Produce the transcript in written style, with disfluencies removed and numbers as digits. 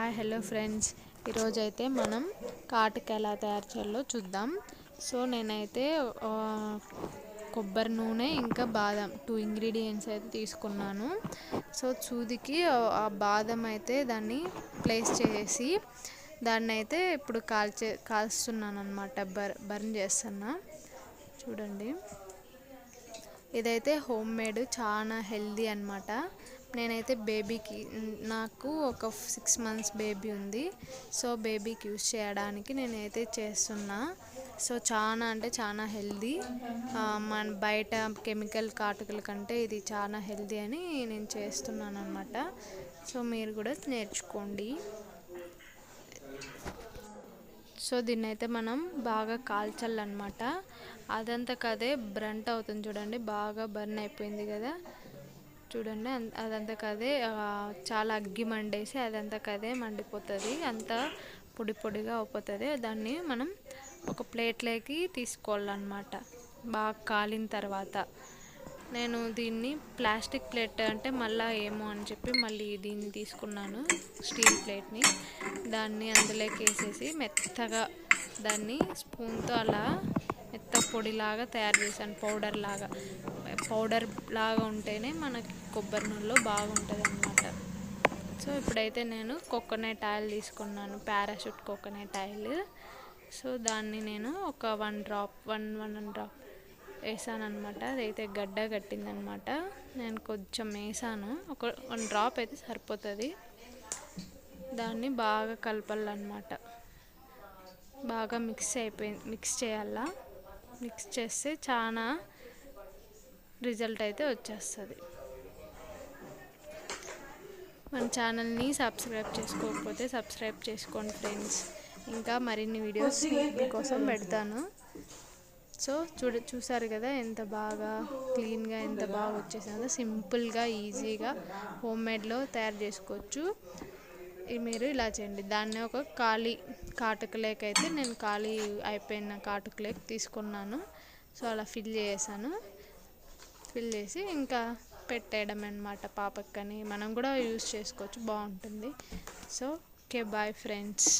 Hi hello friends, ఈరోజైతే మనం కాటుక ఎలా తయారు చేయాలో చూద్దాం. సో నేనైతే కొబ్బరి నూనె ఇంకా బాదం 2 ఇంగ్రీడియంట్స్ అయితే తీసుకున్నాను. సో సూదికి ఆ బాదం అయితే దాన్ని ప్లేస్ చేసి దాన్ని అయితే ఇప్పుడు కాల్స్తున్నాను అనమాట. బర్న్ చేస్తున్నా. చూడండి, ఇదైతే హోమ్ మేడ్, చాలా హెల్దీ అనమాట. నేనైతే బేబీకి, నాకు ఒక 6 months బేబీ ఉంది. సో బేబీకి యూస్ చేయడానికి నేనైతే చేస్తున్నా. సో చాలా అంటే చాలా హెల్దీ. మన బయట కెమికల్ కాటుకల కంటే ఇది చాలా హెల్దీ అని నేను చేస్తున్నాను అనమాట. సో మీరు కూడా నేర్చుకోండి. సో దీన్ని అయితే మనం బాగా కాల్చాలన్నమాట. అదంతా కదే బ్రంట్ అవుతుంది. చూడండి, బాగా బర్న్ అయిపోయింది కదా. చూడండి, అదంతా కదే చాలా అగ్గి మండేసి అదంతా కదే మండిపోతుంది, అంతా పొడి పొడిగా అయిపోతుంది. దాన్ని మనం ఒక ప్లేట్లోకి తీసుకోవాలన్నమాట బాగా కాలిన తర్వాత. నేను దీన్ని ప్లాస్టిక్ ప్లేట్ అంటే మళ్ళీ ఏమో అని చెప్పి మళ్ళీ దీన్ని తీసుకున్నాను, స్టీల్ ప్లేట్ని. దాన్ని అందులోకి వేసేసి మెత్తగా దాన్ని స్పూన్తో అలా మెత్త పొడిలాగా తయారు చేశాను. పౌడర్ లాగా ఉంటేనే మనకి కొబ్బరి నూనెలో బాగుంటుంది అన్నమాట. సో ఇప్పుడైతే నేను కోకోనట్ ఆయిల్ తీసుకున్నాను, పారాషూట్ కోకోనట్ ఆయిల్. సో దాన్ని నేను ఒక 1 డ్రాప్ వేసాను అనమాట. అదైతే గడ్డ కట్టిందనమాట. నేను కొంచెం వేసాను, ఒక 1 డ్రాప్ అయితే సరిపోతుంది. దాన్ని బాగా కలపాలన్నమాట. బాగా మిక్స్ చేయాలా. మిక్స్ చేస్తే చాలా రిజల్ట్ అయితే వచ్చేస్తుంది. మన ఛానల్ని సబ్స్క్రైబ్ చేసుకోకపోతే సబ్స్క్రైబ్ చేసుకోండి ఫ్రెండ్స్. ఇంకా మరిన్ని వీడియోస్ మీకోసం పెడతాను. సో చూసారు కదా ఎంత బాగా క్లీన్గా, ఎంత బాగా వచ్చేసిందో. సింపుల్గా, ఈజీగా హోమ్ మేడ్లో తయారు చేసుకోవచ్చు. మీరు ఇలా చేయండి. దాన్ని ఒక ఖాళీ కాటుకలేకైతే నేను ఖాళీ అయిపోయిన కాటుకలేక తీసుకున్నాను. సో అలా ఫిల్ చేసి ఇంకా పెట్టేయడం అన్నమాట. పాపక్కని మనం కూడా యూస్ చేసుకోవచ్చు, బాగుంటుంది. So okay, bye friends.